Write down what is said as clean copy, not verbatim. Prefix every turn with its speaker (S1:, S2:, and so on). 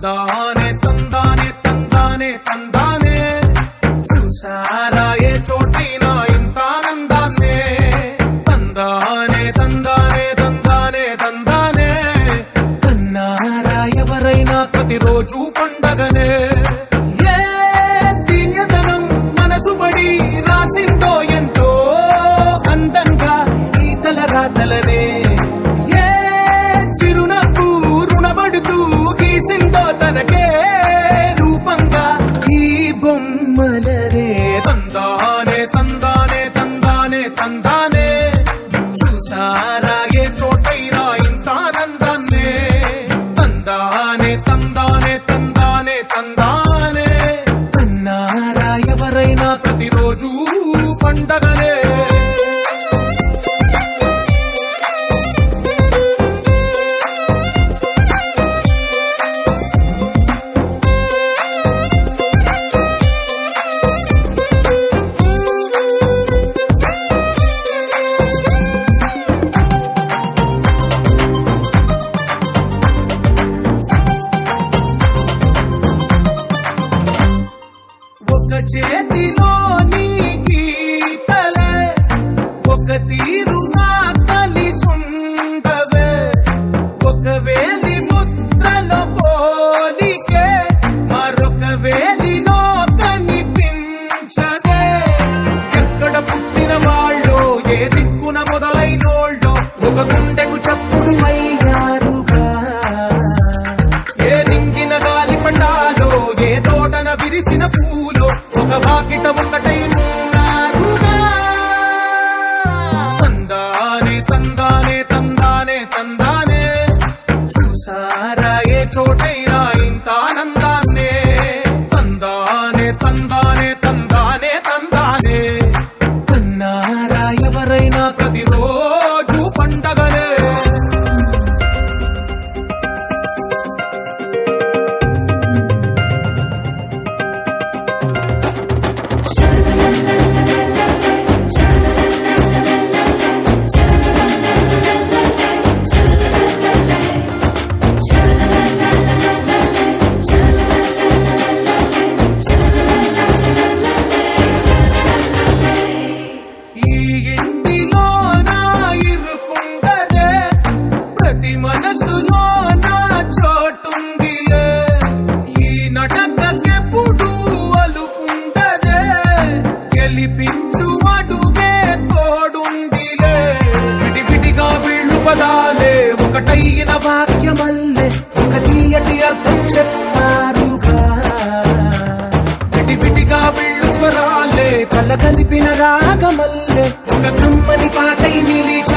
S1: తందానే తందానే తందానే తందానే చూసారా ఏ చోటైనా ఇంత ఆనందాన్నే తందానే తందానే తందానే తందానే కన్నారా ఎవరైనా ప్రతిరోజు పండగనే ఏ తీయదనం మనసు పడి రాసిందో ఎంతో అందంగా ఈ తల రాతలనే ఏ చిరునవ్వు రుణపడుతూ గీసిందో తనకే రూపంగా ఈ బొమ్మలనే తందానే తందానే తందానే తందానే చూసారా ఏ చోటైనా ఇంత ఆనందాన్నే తందానే తందానే తందానే తందానే కన్నారా ఎవరైనా ప్రతిరోజు పండగనే చేతిలో నీ గీతలే ఒక తీరుగా కలిసుండవే ఒక వేలి ముద్రలో పోలికే మరొక వేలిలో కనిపించదే ఎక్కడ పుట్టిన వాళ్ళో ఏ దిక్కున మొదలైనోళ్ళో ఒక గుండెకు చప్పుడు అయ్యారుగా ఏ రింగిన గాలి పండాలో ఏ తోటన విరిసిన పూలో ఒక వాకిట ఒకటై ఉన్నారుగా తందానే తందానే తందానే తందానే చూసారా ఏ చోటైనా ఇంత ఆనందాన్నే తందానే తందానే తందానే తందానే కన్నారా ఎవరైనా ప్రతిరోజు పండగనే మనసులో నా చోటుందిలే ఈ నటకెప్పుడు అలుకుంటదే గెలిపించు అడుగే తోడుందిలే విడివిడిగా వీళ్ళు పదాలే ఒకటైన వాక్యమల్లే ఒక తీయటి అర్థం చెప్పారుగా విడివిడిగా వీళ్ళు స్వరాలే కల కలిపిన రాగమల్లే ఒక కమ్మని పాటై నిలిచ